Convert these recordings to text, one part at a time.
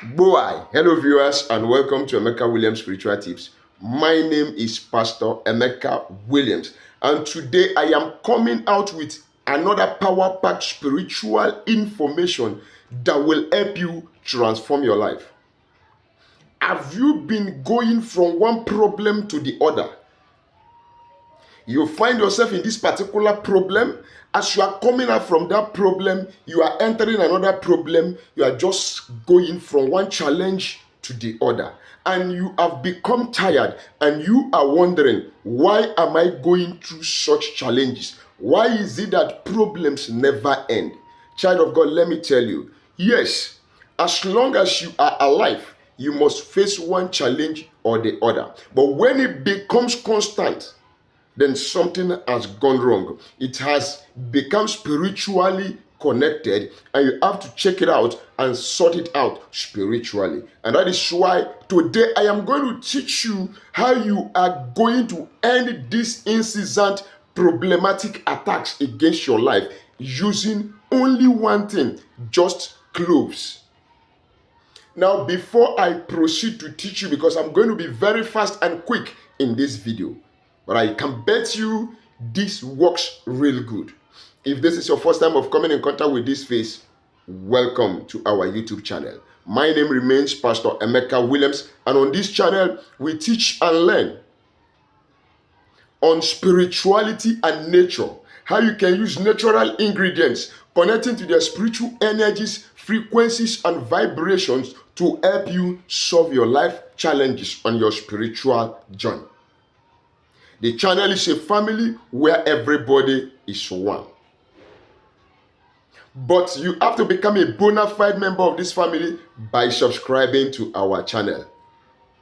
Boy, hello viewers and welcome to Emeka Williams Spiritual Tips. My name is Pastor Emeka Williams and today I am coming out with another power-packed spiritual information that will help you transform your life. Have you been going from one problem to the other? You find yourself in this particular problem. As you are coming out from that problem, you are entering another problem. You are just going from one challenge to the other. And you have become tired and you are wondering, why am I going through such challenges? Why is it that problems never end? Child of God, let me tell you, yes, as long as you are alive, you must face one challenge or the other. But when it becomes constant, then something has gone wrong. It has become spiritually connected and you have to check it out and sort it out spiritually. And that is why today I am going to teach you how you are going to end these incessant problematic attacks against your life using only one thing, just cloves. Now, before I proceed to teach you, because I'm going to be very fast and quick in this video, but I can bet you this works real good. If this is your first time of coming in contact with this face, welcome to our YouTube channel. My name remains Pastor Emeka Williams, and on this channel, we teach and learn on spirituality and nature, how you can use natural ingredients connecting to their spiritual energies, frequencies, and vibrations to help you solve your life challenges on your spiritual journey. The channel is a family where everybody is one. But you have to become a bona fide member of this family by subscribing to our channel.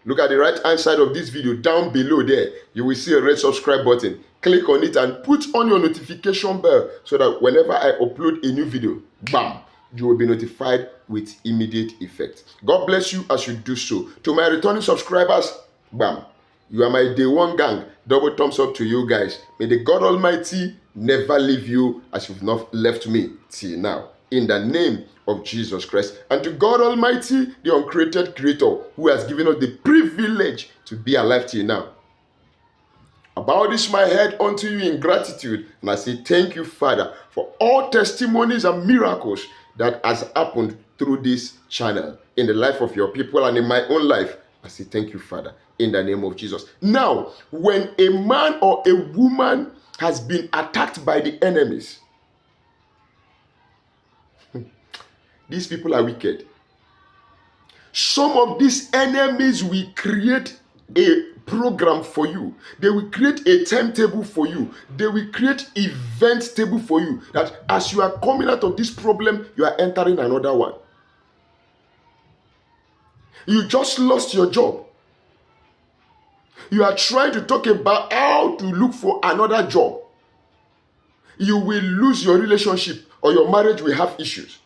Look at the right hand side of this video, down below there, you will see a red subscribe button. Click on it and put on your notification bell so that whenever I upload a new video, bam, you will be notified with immediate effect. God bless you as you do so. To my returning subscribers, bam, you are my day one gang. Double thumbs up to you guys. May the God Almighty never leave you as you've not left me till now. In the name of Jesus Christ. And to God Almighty, the uncreated creator, who has given us the privilege to be alive till now. I bow this my head unto you in gratitude, and I say thank you, Father, for all testimonies and miracles that has happened through this channel in the life of your people and in my own life. I say thank you, Father, in the name of Jesus. Now, when a man or a woman has been attacked by the enemies, these people are wicked. Some of these enemies will create a program for you. They will create a timetable for you. They will create event table for you, that as you are coming out of this problem, you are entering another one. You just lost your job. You are trying to talk about how to look for another job. You will lose your relationship or your marriage will have issues.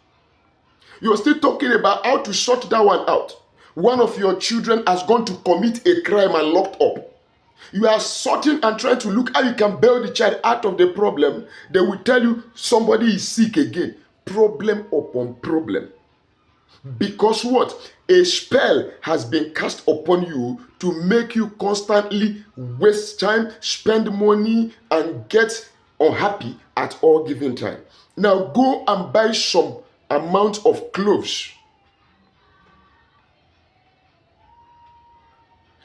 You are still talking about how to sort that one out. One of your children has gone to commit a crime and locked up. You are sorting and trying to look how you can bail the child out of the problem. They will tell you somebody is sick again. Problem upon problem. Because what? A spell has been cast upon you to make you constantly waste time, spend money, and get unhappy at all given time. Now go and buy some amount of cloves.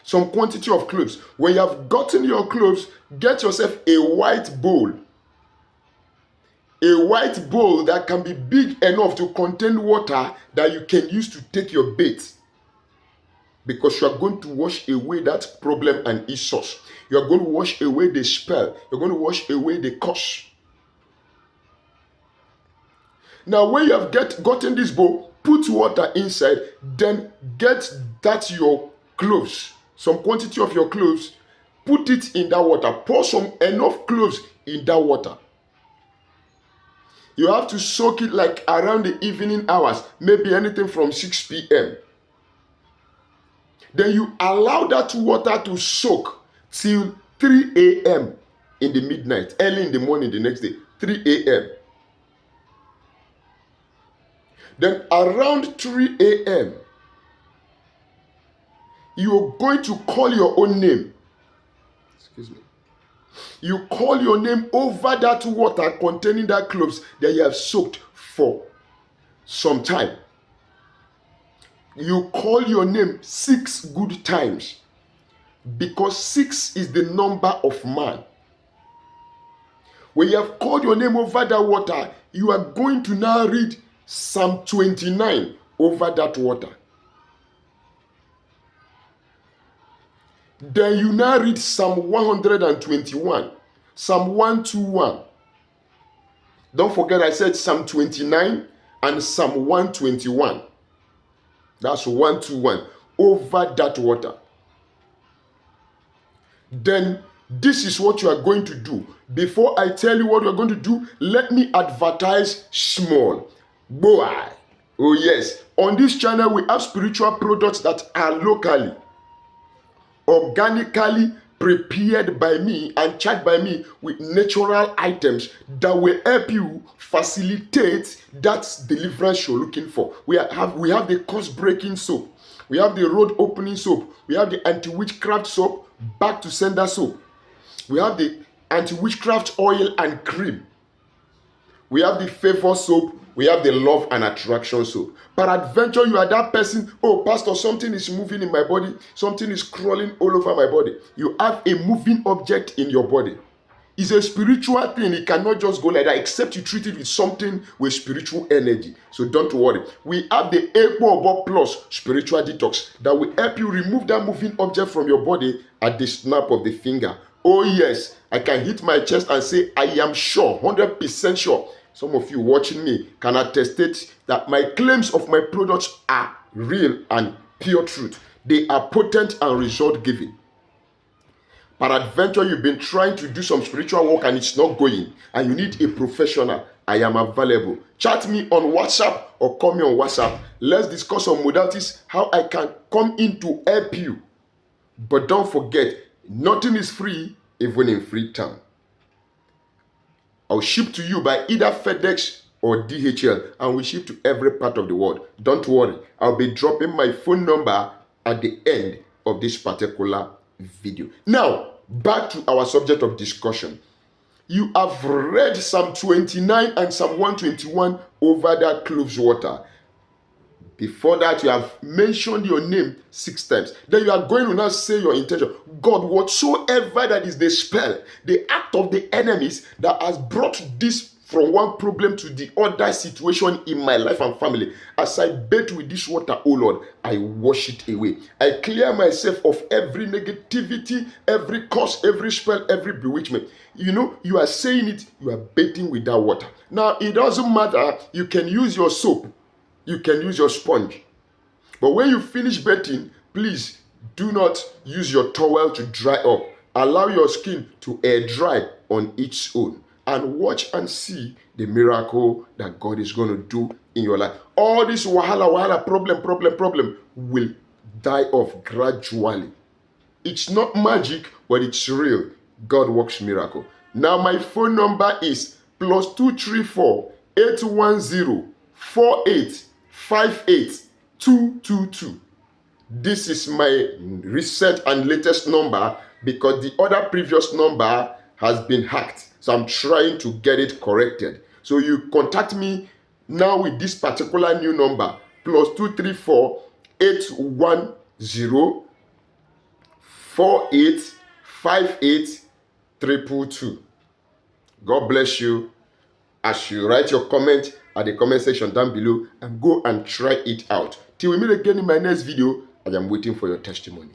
Some quantity of cloves. When you have gotten your cloves, get yourself a white bowl. A white bowl that can be big enough to contain water that you can use to take your bait. Because you are going to wash away that problem and its source. You are going to wash away the spell. You're going to wash away the curse. Now, when you have gotten this bowl, put water inside, then get that your cloves, some quantity of your cloves, put it in that water. Pour some enough cloves in that water. You have to soak it like around the evening hours, maybe anything from 6 p.m. Then you allow that water to soak till 3 a.m. in the midnight, early in the morning the next day, 3 a.m. Then around 3 a.m., You're going to call your own name. Excuse me. You call your name over that water containing that cloves that you have soaked for some time. You call your name 6 good times, because 6 is the number of man. When you have called your name over that water, you are going to now read Psalm 29 over that water. Then you now read Psalm 121, Psalm 121. Don't forget I said Psalm 29 and Psalm 121. That's 121 over that water. Then this is what you are going to do. Before I tell you what you are going to do, let me advertise small. Boy. Oh yes. On this channel, we have spiritual products that are locally, organically prepared by me and charged by me with natural items that will help you facilitate that deliverance you're looking for. We have the curse breaking soap, we have the road opening soap, we have the anti-witchcraft soap, back to sender soap, we have the anti-witchcraft oil and cream, we have the favor soap, we have the love and attraction soap. Peradventure, you are that person, oh pastor, something is moving in my body, something is crawling all over my body. You have a moving object in your body. It's a spiritual thing. It cannot just go like that except you treat it with something with spiritual energy. So don't worry. We have the Equo Plus spiritual detox that will help you remove that moving object from your body at the snap of the finger. Oh yes, I can hit my chest and say I am sure, 100% sure. Some of you watching me can attest that my claims of my products are real and pure truth. They are potent and result giving. Peradventure, you've been trying to do some spiritual work and it's not going, and you need a professional. I am available. Chat me on WhatsApp or call me on WhatsApp. Let's discuss some modalities, how I can come in to help you. But don't forget, nothing is free, even in Freetown. I'll ship to you by either FedEx or DHL, and we ship to every part of the world. Don't worry, I'll be dropping my phone number at the end of this particular video. Now, back to our subject of discussion. You have read Psalm 29 and Psalm 121 over that cloves water. Before that, you have mentioned your name 6 times. Then you are going to now say your intention. God, whatsoever that is the spell, the act of the enemies that has brought this from one problem to the other situation in my life and family, as I bathe with this water, oh Lord, I wash it away. I clear myself of every negativity, every curse, every spell, every bewitchment. You know, you are saying it, you are bathing with that water. Now, it doesn't matter. You can use your soap. You can use your sponge. But when you finish bathing, please do not use your towel to dry up. Allow your skin to air dry on its own. And watch and see the miracle that God is going to do in your life. All this wahala, problem will die off gradually. It's not magic, but it's real. God works miracle. Now my phone number is +234 810 4858222. This is my recent and latest number because the other previous number has been hacked. So I'm trying to get it corrected. So you contact me now with this particular new number, +234 810 4858222. God bless you. As you write your comment at the comment section down below and go and try it out. Till we meet again in my next video, I am waiting for your testimony.